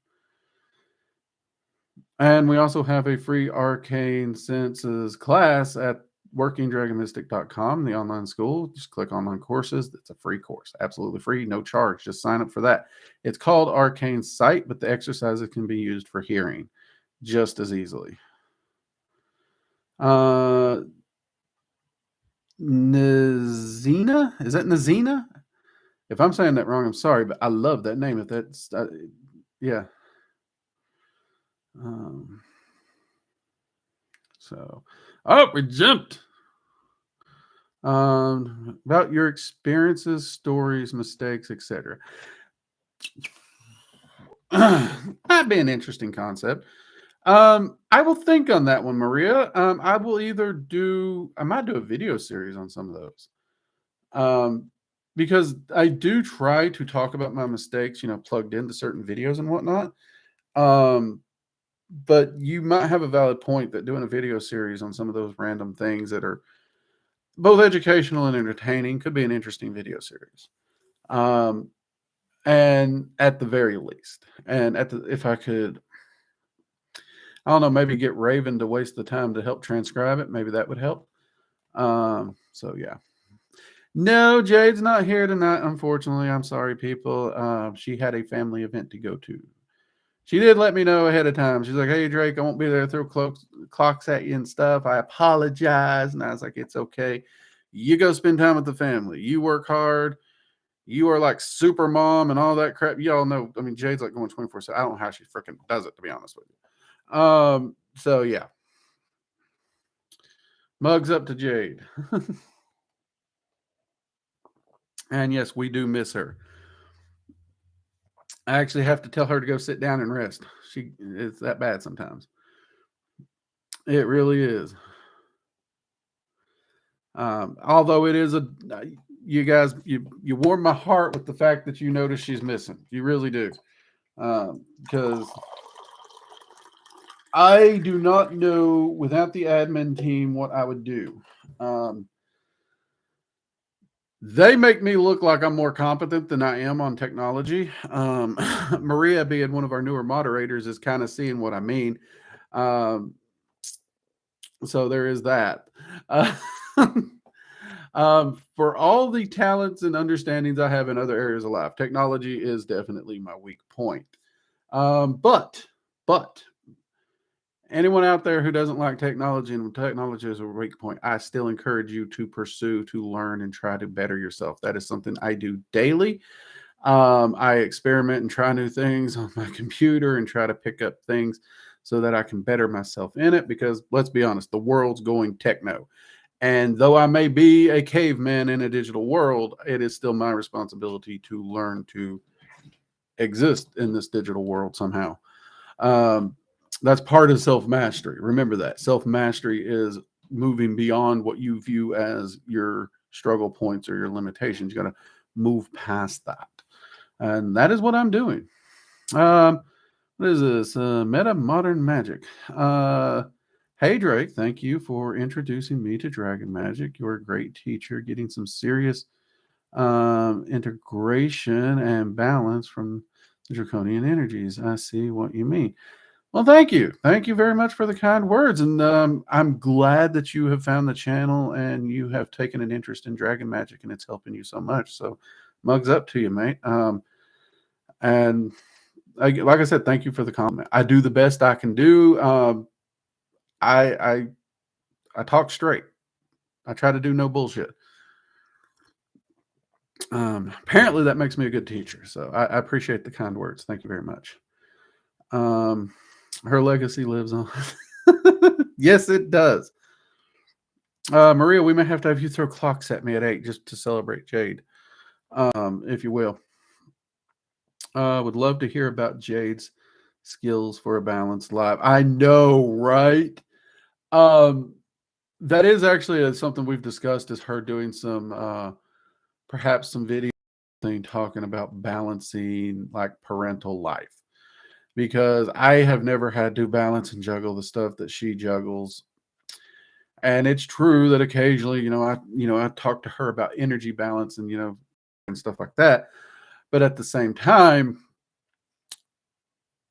And we also have a free arcane senses class at workingdragonmystic.com, the online school. Just click online courses. It's a free course, absolutely free, no charge. Just sign up for that. It's called Arcane Sight, but the exercises can be used for hearing just as easily. Nazina? Is that Nazina? If I'm saying that wrong, I'm sorry, but I love that name. If that's, yeah. So, oh, we jumped. About your experiences, stories, mistakes, etc. That'd be an interesting concept. I will think on that one, Maria. I might do a video series on some of those. Because I do try to talk about my mistakes, plugged into certain videos and whatnot. Um, but you might have a valid point that doing a video series on some of those random things that are both educational and entertaining could be an interesting video series. Um, and at the very least, and if I could, I don't know, maybe get Raven to waste the time to help transcribe it. Maybe that would help. So yeah. No, Jade's not here tonight, unfortunately. I'm sorry, people. She had a family event to go to. She did let me know ahead of time. She's like, "Hey, Drake, I won't be there. Throw clocks at you and stuff. I apologize." And I was like, "It's okay. You go spend time with the family. You work hard. You are like super mom and all that crap. Y'all know. I mean, Jade's like going 24/7. I don't know how she freaking does it, to be honest with you. So yeah. Mugs up to Jade. And yes, we do miss her. I actually have to tell her to go sit down and rest. It's that bad sometimes. It really is. Although it is you guys, you warm my heart with the fact that you notice she's missing. You really do. Because I do not know without the admin team what I would do. They make me look like I'm more competent than I am on technology. Maria, being one of our newer moderators, is kind of seeing what I mean. So there is that. For all the talents and understandings I have in other areas of life, technology is definitely my weak point. But anyone out there who doesn't like technology and technology is a weak point, I still encourage you to pursue, to learn, and try to better yourself. That is something I do daily. I experiment and try new things on my computer and try to pick up things so that I can better myself in it. Because let's be honest, the world's going techno. And though I may be a caveman in a digital world, it is still my responsibility to learn to exist in this digital world somehow. That's part of self-mastery. Remember that. Self-mastery is moving beyond what you view as your struggle points or your limitations. You got to move past that. And that is what I'm doing. What is this? Meta Modern Magic. Hey, Drake, thank you for introducing me to Dragon Magic. You're a great teacher, getting some serious integration and balance from the draconian energies. I see what you mean. Well, thank you. Thank you very much for the kind words. And I'm glad that you have found the channel and you have taken an interest in Dragon Magic and it's helping you so much. So mugs up to you, mate. And like I said, thank you for the comment. I do the best I can do. I talk straight. I try to do no bullshit. Apparently that makes me a good teacher. So I appreciate the kind words. Thank you very much. Her legacy lives on. Yes, it does. Maria, we may have to have you throw clocks at me at 8 just to celebrate Jade, if you will. Would love to hear about Jade's skills for a balanced life. I know, right? That is actually something we've discussed, is her doing some perhaps some video thing talking about balancing like parental life, because I have never had to balance and juggle the stuff that she juggles. And it's true that occasionally, I talk to her about energy balance and and stuff like that. But at the same time,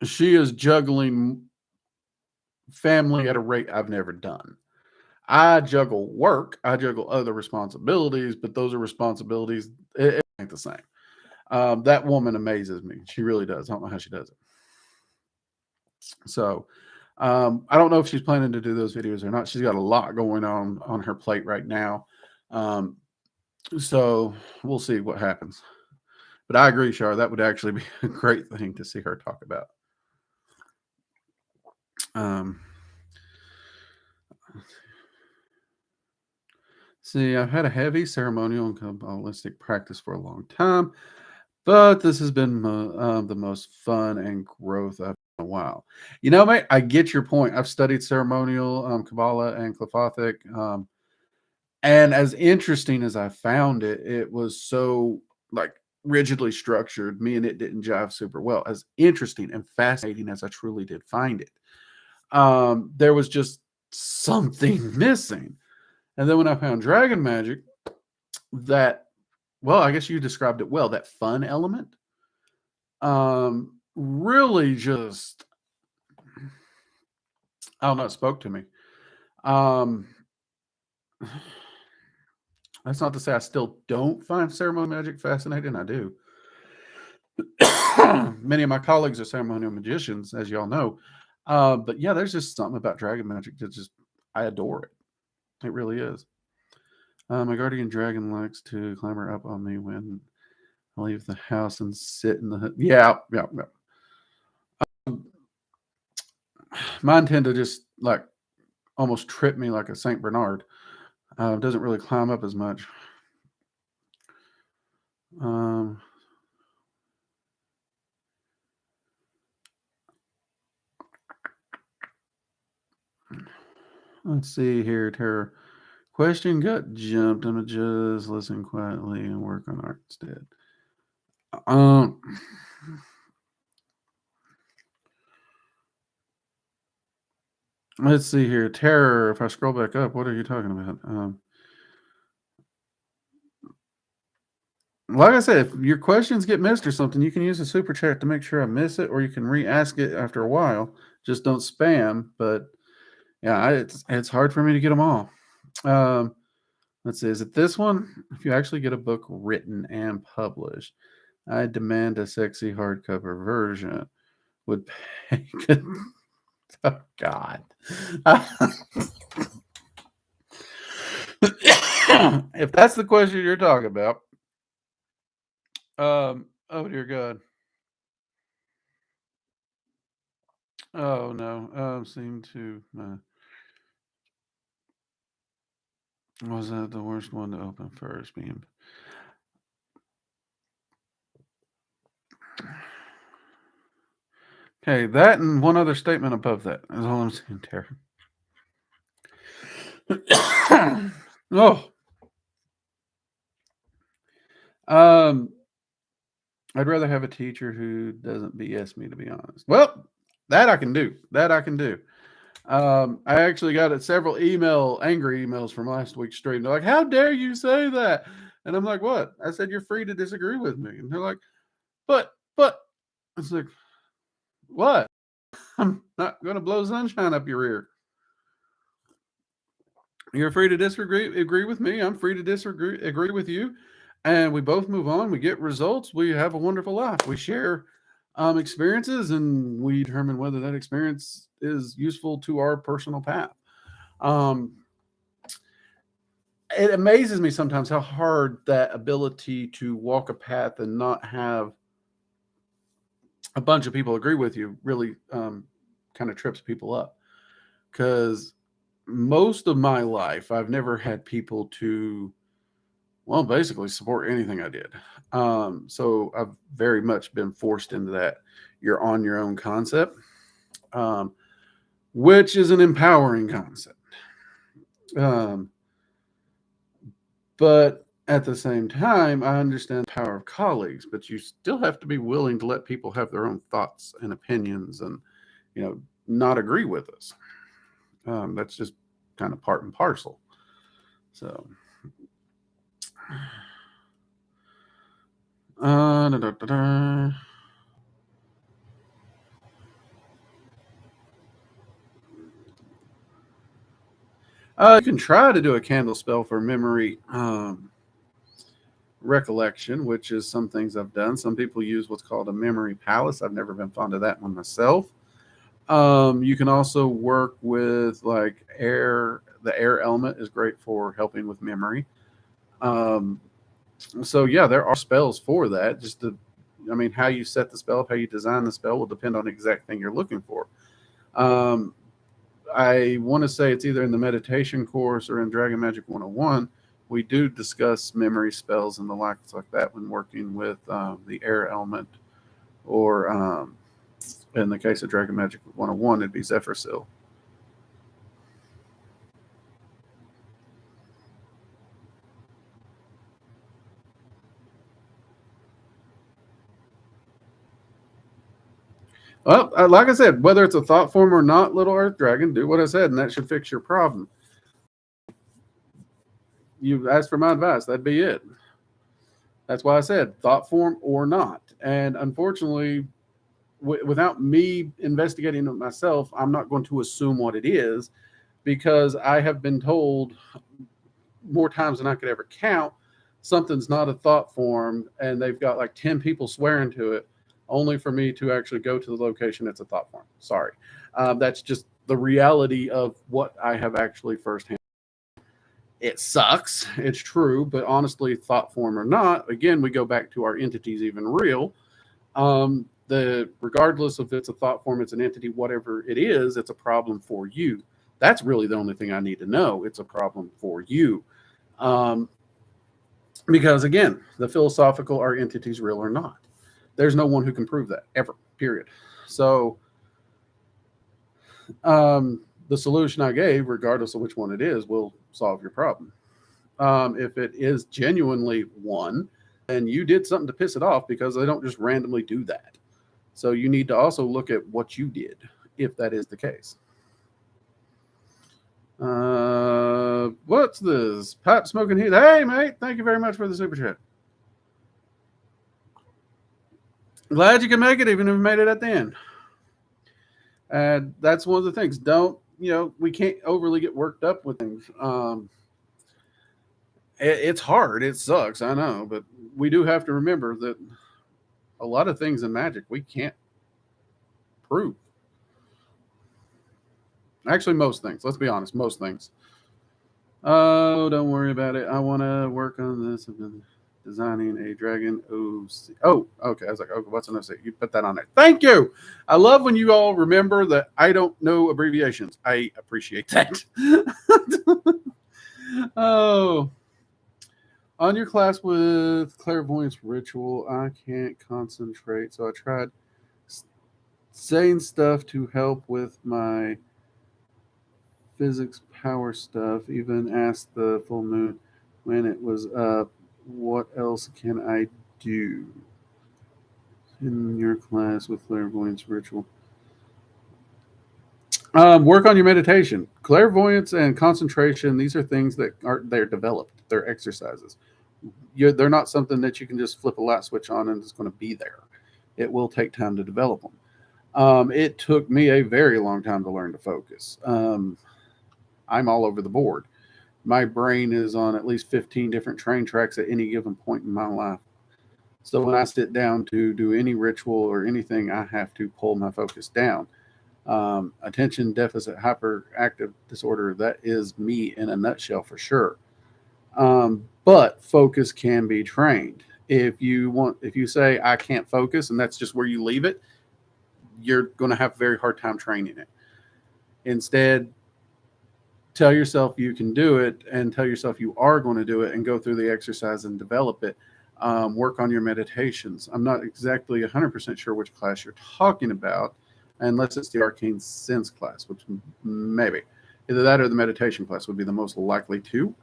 she is juggling family at a rate I've never done. I juggle work, I juggle other responsibilities, but those are responsibilities. It ain't the same. That woman amazes me. She really does. I don't know how she does it. So I don't know if she's planning to do those videos or not. She's got a lot going on her plate right now. So we'll see what happens. But I agree, Shar, that would actually be a great thing to see her talk about. See, I've had a heavy ceremonial and Kabbalistic practice for a long time, but this has been the most fun and growth I've while. You know, mate, I get your point. I've studied ceremonial Kabbalah and Qliphothic. And as interesting as I found it, it was so like rigidly structured. Me and it didn't jive super well. As interesting and fascinating as I truly did find it, there was just something missing. And then when I found Dragon Magic, that, well, I guess you described it well, that fun element, really just, I don't know, it spoke to me. That's not to say I still don't find ceremonial magic fascinating. I do. Many of my colleagues are ceremonial magicians, as y'all know. But yeah, there's just something about dragon magic that just, I adore it. It really is. My guardian dragon likes to clamber up on me when I leave the house and sit in the... Yeah. Mine tend to just like almost trip me like a Saint Bernard. Doesn't really climb up as much. Let's see here, Terror. Question got jumped. I'm gonna just listen quietly and work on art instead. Let's see here. Terror. If I scroll back up, what are you talking about? Like I said, if your questions get missed or something, you can use a super chat to make sure I miss it, or you can re-ask it after a while. Just don't spam. But yeah, it's hard for me to get them all. Let's see. Is it this one? If you actually get a book written and published, I demand a sexy hardcover version. Would pay good. Oh God. If that's the question you're talking about, oh dear God. Oh no. Seem to was that the worst one to open first? Being okay, that and one other statement above that is all I'm saying, Terry. Oh. I'd rather have a teacher who doesn't BS me, to be honest. Well, that I can do. I actually got several angry emails from last week's stream. They're like, "How dare you say that?" And I'm like, "What?" I said, "You're free to disagree with me." And they're like, but it's like, what? I'm not going to blow sunshine up your ear. You're free to agree with me. I'm free to agree with you. And we both move on. We get results. We have a wonderful life. We share experiences, and we determine whether that experience is useful to our personal path. It amazes me sometimes how hard that ability to walk a path and not have a bunch of people agree with you really kind of trips people up. Because most of my life, I've never had people to, well, basically support anything I did. So I've very much been forced into that you're on your own concept, which is an empowering concept. But at the same time, I understand the power of colleagues, but you still have to be willing to let people have their own thoughts and opinions and, not agree with us. That's just kind of part and parcel. So, you can try to do a candle spell for memory recollection, which is some things I've done. Some people use what's called a memory palace. I've never been fond of that one myself. You can also work with like air. The air element is great for helping with memory. So yeah, there are spells for that. How you set the spell up, how you design the spell will depend on the exact thing you're looking for. I want to say it's either in the meditation course or in Dragon Magic 101. We do discuss memory spells and the likes like that when working with the air element or In the case of Dragon Magic 101, it'd be Zephyrsil. Well, like I said, whether it's a thought form or not, Little Earth Dragon, do what I said, and that should fix your problem. You asked for my advice. That'd be it. That's why I said thought form or not. And unfortunately, without me investigating it myself, I'm not going to assume what it is, because I have been told more times than I could ever count something's not a thought form, and they've got like 10 people swearing to it, only for me to actually go to the location it's a thought form. Sorry. That's just the reality of what I have actually firsthand. It sucks. It's true. But honestly, thought form or not, again, we go back to our entities even real. Regardless if it's a thought form, it's an entity, whatever it is, it's a problem for you. That's really the only thing I need to know. It's a problem for you. Because again, the philosophical, are entities real or not? There's no one who can prove that ever, period. So the solution I gave, regardless of which one it is, will solve your problem. If it is genuinely one, then you did something to piss it off, because they don't just randomly do that. So you need to also look at what you did, if that is the case. What's this? Pipe smoking heat. Hey, mate. Thank you very much for the super chat. Glad you can make it, even if you made it at the end. And that's one of the things. Don't, we can't overly get worked up with things. It's hard. It sucks. I know. But we do have to remember that a lot of things in magic we can't prove. Actually, most things. Let's be honest. Most things. Oh, don't worry about it. I want to work on this. I've been designing a dragon OC. Oh, okay. I was like, okay, what's an OC? You put that on there. Thank you. I love when you all remember that I don't know abbreviations. I appreciate that. Oh. On your class with clairvoyance ritual, I can't concentrate, so I tried saying stuff to help with my physics power stuff. Even asked the full moon when it was up, what else can I do in your class with clairvoyance ritual? Work on your meditation. Clairvoyance and concentration, these are things that they're developed. They're exercises. They're not something that you can just flip a light switch on and it's going to be there. It will take time to develop them. It took me a very long time to learn to focus. I'm all over the board. My brain is on at least 15 different train tracks at any given point in my life. So when I sit down to do any ritual or anything, I have to pull my focus down. Attention deficit hyperactive disorder, that is me in a nutshell for sure. But focus can be trained. If you say I can't focus and that's just where you leave it, you're going to have a very hard time training it. Instead, tell yourself you can do it, and tell yourself you are going to do it, and go through the exercise and develop it. Work on your meditations. I'm not exactly 100% sure which class you're talking about, unless it's the Arcane Sense class, which maybe either that or the meditation class would be the most likely to.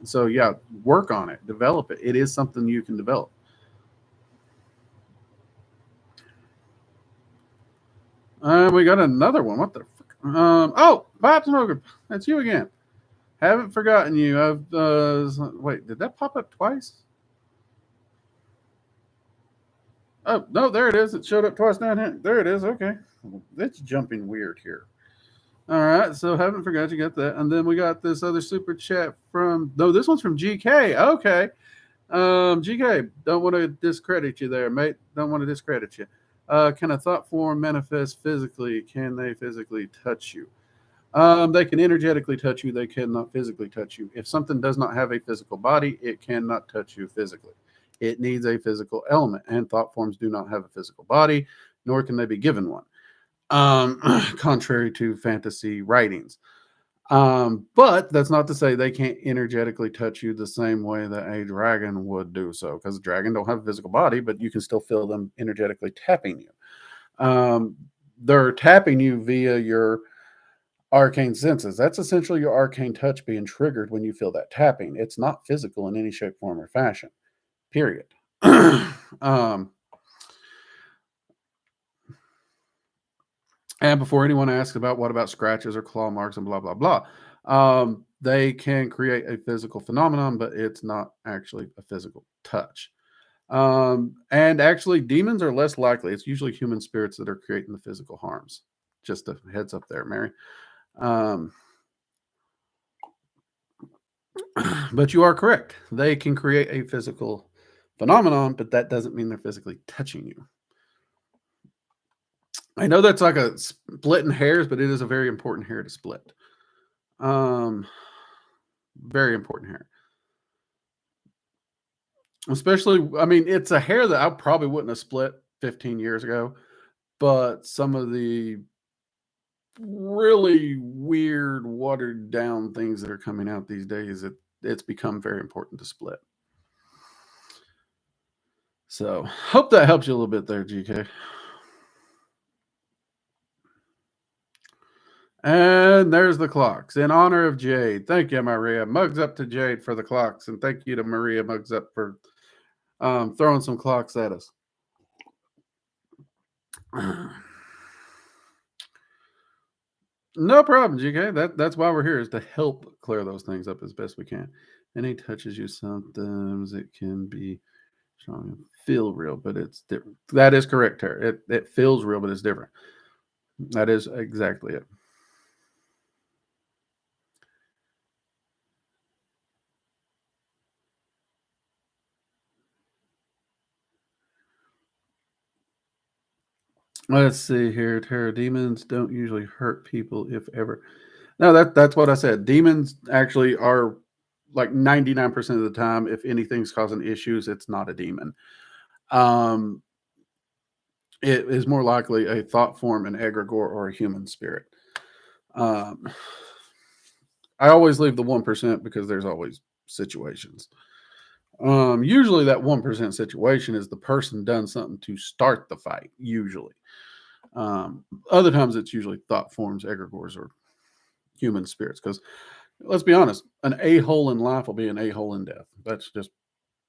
So yeah, work on it, develop it. It is something you can develop. We got another one. What the fuck? Oh, Pipe Smoker, that's you again. Haven't forgotten you. Wait, did that pop up twice? Oh, no, there it is. It showed up twice down here. There it is. Okay. It's jumping weird here. All right. So haven't forgot you got that. And then we got this other super chat this one's from GK. Okay. GK, don't want to discredit you there, mate. Don't want to discredit you. Can a thought form manifest physically? Can they physically touch you? They can energetically touch you. They cannot physically touch you. If something does not have a physical body, it cannot touch you physically. It needs a physical element, and thought forms do not have a physical body, nor can they be given one, contrary to fantasy writings. But that's not to say they can't energetically touch you the same way that a dragon would do so, because a dragon don't have a physical body, but you can still feel them energetically tapping you. They're tapping you via your arcane senses. That's essentially your arcane touch being triggered when you feel that tapping. It's not physical in any shape, form, or fashion. Period. And before anyone asks about what about scratches or claw marks and blah blah blah, they can create a physical phenomenon, but it's not actually a physical touch. And actually, demons are less likely. It's usually human spirits that are creating the physical harms. Just a heads up there, Mary. But you are correct. They can create a physical phenomenon, but that doesn't mean they're physically touching you. I know that's like a splitting hairs, but it is a very important hair to split. Very important hair. Especially, I mean, it's a hair that I probably wouldn't have split 15 years ago, but some of the really weird, watered down things that are coming out these days, it's become very important to split. So, hope that helps you a little bit there, GK. And there's the clocks in honor of Jade. Thank you, Maria. Mugs up to Jade for the clocks, and thank you to Maria Mugs up for throwing some clocks at us. No problem, GK. That's why we're here, is to help clear those things up as best we can. And he touches you sometimes. It can be strong and feel real, but it's different. That is correct, Tara. It feels real, but it's different. That is exactly it. Let's see here. Terror demons don't usually hurt people, if ever. No, that's what I said. Demons actually are like 99% of the time, if anything's causing issues, it's not a demon. It is more likely a thought form, an egregore, or a human spirit. I always leave the 1% because there's always situations. Usually that 1% situation is the person done something to start the fight, usually. Other times it's usually thought forms, egregores, or human spirits. Because let's be honest, an a-hole in life will be an a-hole in death. That's just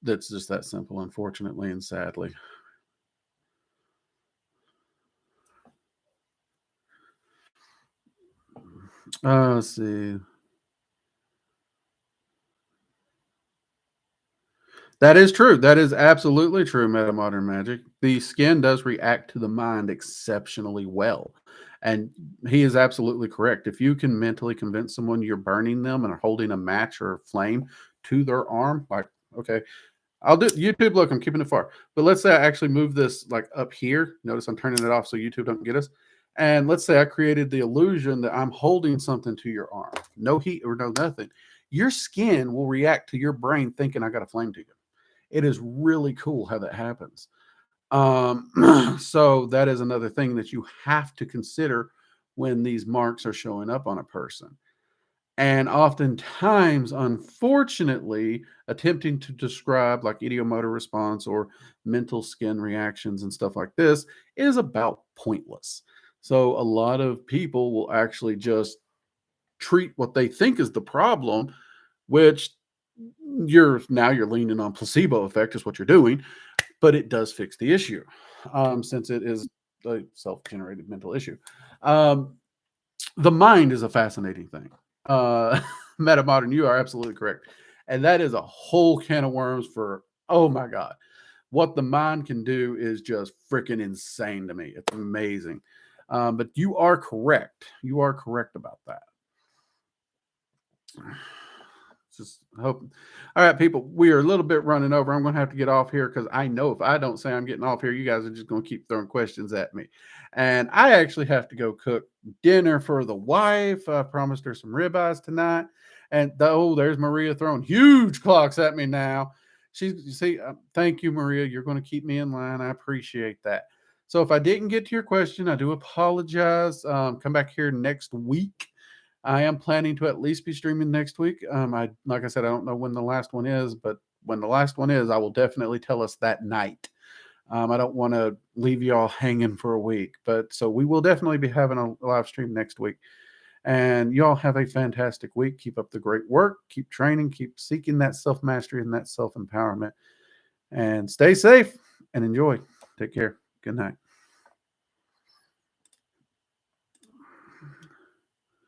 that simple, unfortunately and sadly. Let's see. That is true. That is absolutely true, Meta Modern Magic. The skin does react to the mind exceptionally well. And he is absolutely correct. If you can mentally convince someone you're burning them and are holding a match or a flame to their arm, like, okay, I'll do YouTube. Look, I'm keeping it far. But let's say I actually move this like up here. Notice I'm turning it off so YouTube don't get us. And let's say I created the illusion that I'm holding something to your arm. No heat or no nothing. Your skin will react to your brain thinking I got a flame to you. It is really cool how that happens. So that is another thing that you have to consider when these marks are showing up on a person. And oftentimes, unfortunately, attempting to describe like ideomotor response or mental skin reactions and stuff like this is about pointless. So a lot of people will actually just treat what they think is the problem, which you're leaning on placebo effect is what you're doing, but it does fix the issue, since it is a self-generated mental issue. The mind is a fascinating thing. Meta Modern, you are absolutely correct, and that is a whole can of worms for, oh my god, what the mind can do is just freaking insane to me. It's amazing. But you are correct. You are correct about that. Just hope. All right, people, we are a little bit running over. I'm going to have to get off here because I know if I don't say I'm getting off here, you guys are just going to keep throwing questions at me. And I actually have to go cook dinner for the wife. I promised her some ribeyes tonight. And there's Maria throwing huge clocks at me now. Thank you, Maria. You're going to keep me in line. I appreciate that. So if I didn't get to your question, I do apologize. Come back here next week. I am planning to at least be streaming next week. Like I said, I don't know when the last one is, but when the last one is, I will definitely tell us that night. I don't want to leave you all hanging for a week, but so we will definitely be having a live stream next week. And you all have a fantastic week. Keep up the great work. Keep training. Keep seeking that self-mastery and that self-empowerment. And stay safe and enjoy. Take care. Good night.